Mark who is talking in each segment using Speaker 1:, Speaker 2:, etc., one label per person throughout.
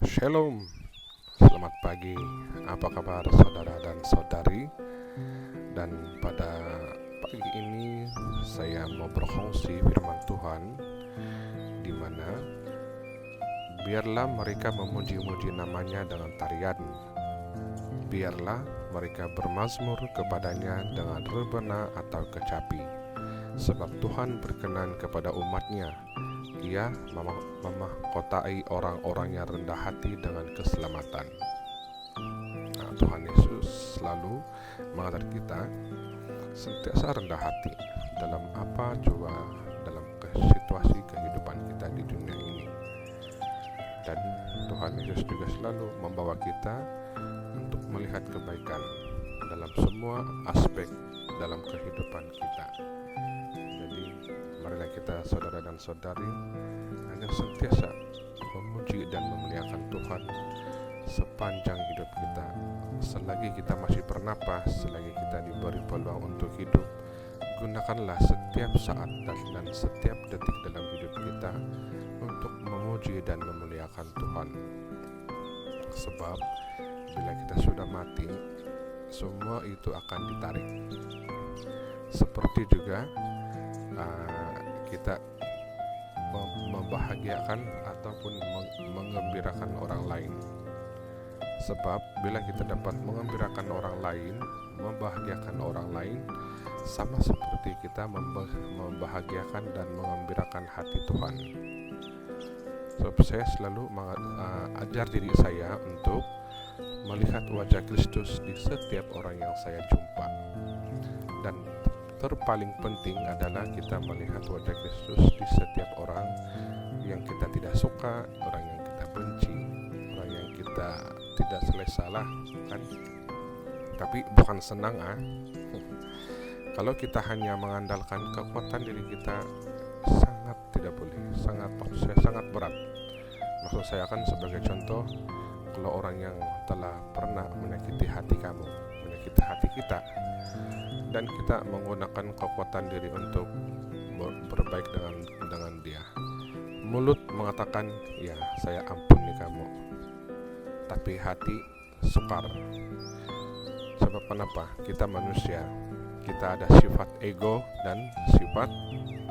Speaker 1: Shalom, selamat pagi. Apa kabar saudara dan saudari? Dan pada pagi ini saya mau berkongsi firman Tuhan, di mana biarlah mereka memuji-muji namanya dengan tarian. Biarlah mereka bermazmur kepadanya dengan rebana atau kecapi. Sebab Tuhan berkenan kepada umatnya. Ia memahkotai orang-orang yang rendah hati dengan keselamatan. Tuhan Yesus selalu mengajar kita sentiasa rendah hati dalam apa juga dalam situasi kehidupan kita di dunia ini. Dan Tuhan Yesus juga selalu membawa kita untuk melihat kebaikan dalam semua aspek dalam kehidupan kita. Jadi marilah kita saudara dan saudari agar sentiasa memuji dan memuliakan Tuhan sepanjang hidup kita. Selagi kita masih bernapas, selagi kita diberi peluang untuk hidup, gunakanlah setiap saat dan setiap detik dalam hidup kita untuk memuji dan memuliakan Tuhan. Sebab bila kita sudah mati, semua itu akan ditarik. Seperti juga kita membahagiakan ataupun mengembirakan orang lain. Sebab bila kita dapat mengembirakan orang lain, membahagiakan orang lain, sama seperti kita membahagiakan dan mengembirakan hati Tuhan. Sebab saya selalu ajar diri saya untuk melihat wajah Kristus di setiap orang yang saya jumpa. Dan terpaling penting adalah kita melihat wajah Kristus di setiap orang yang kita tidak suka, orang yang kita benci, orang yang kita tidak selesa lah, kan? Tapi bukan senang Kalau kita hanya mengandalkan kekuatan diri kita, sangat tidak boleh, sangat berat. Maksud saya kan sebagai contoh, kalau orang yang telah pernah menyakiti hati kamu, menyakiti hati kita, dan kita menggunakan kekuatan diri untuk berbaik dengan dia. Mulut mengatakan, ya saya ampuni kamu, tapi hati sukar. Sebab kenapa? Kita manusia, kita ada sifat ego dan sifat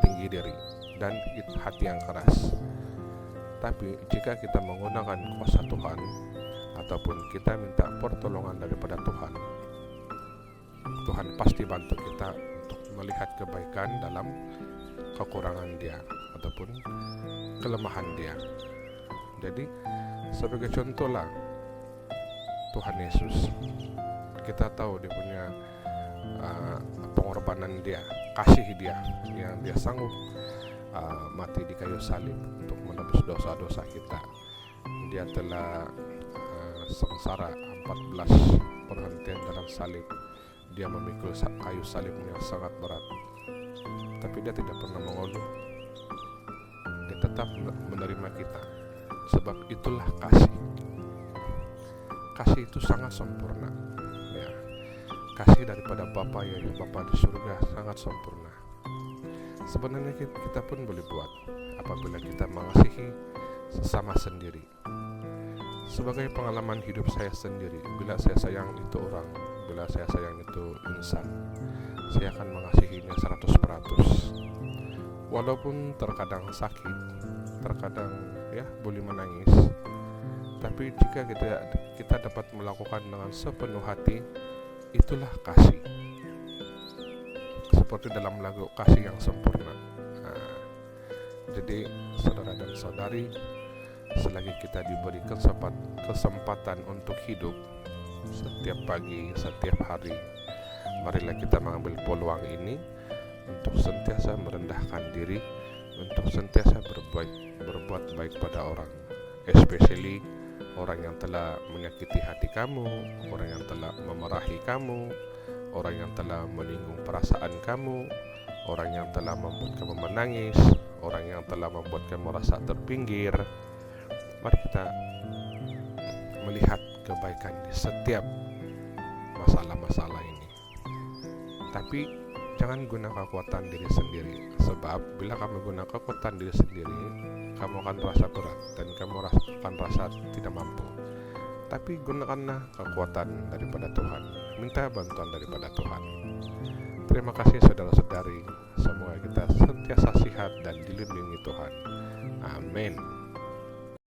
Speaker 1: tinggi diri dan hati yang keras. Tapi jika kita menggunakan kuasa Tuhan ataupun kita minta pertolongan daripada Tuhan, Tuhan pasti bantu kita untuk melihat kebaikan dalam kekurangan dia ataupun kelemahan dia. Jadi sebagai contoh lah Tuhan Yesus, kita tahu dia punya pengorbanan dia, kasih dia, yang dia sanggup mati di kayu salib untuk menebus dosa-dosa kita. Dia telah sengsara 14 perhentian dalam salib. Dia memikul kayu salib yang sangat berat, tapi dia tidak pernah mengeluh. Dia tetap menerima kita. Sebab itulah kasih. Kasih itu sangat sempurna, ya. Kasih daripada Bapa, yaitu Bapa di surga, sangat sempurna. Sebenarnya kita pun boleh buat apabila kita mengasihi sesama sendiri. Sebagai pengalaman hidup saya sendiri, bila saya sayang itu orang, bila saya sayang itu insan, saya akan mengasihinya 100%. Walaupun terkadang sakit, terkadang boleh menangis, tapi jika kita dapat melakukan dengan sepenuh hati, itulah kasih. Seperti dalam lagu Kasih yang Sempurna. Jadi saudara dan saudari, selagi kita diberi kesempatan untuk hidup setiap pagi, setiap hari, marilah kita mengambil peluang ini untuk sentiasa merendahkan diri, untuk sentiasa berbuat baik pada orang, especially orang yang telah menyakiti hati kamu, orang yang telah memarahi kamu, orang yang telah menyinggung perasaan kamu, orang yang telah membuat kamu menangis, orang yang telah membuat kamu merasa terpinggir. Mari kita melihat kebaikan di setiap masalah-masalah ini. Tapi jangan guna kekuatan diri sendiri. Sebab bila kamu guna kekuatan diri sendiri, kamu akan rasa berat dan kamu akan rasa tidak mampu. Tapi gunakanlah kekuatan daripada Tuhan, minta bantuan daripada Tuhan. Terima kasih saudara-saudari, semoga kita sentiasa sehat dan dilindungi Tuhan. Amin.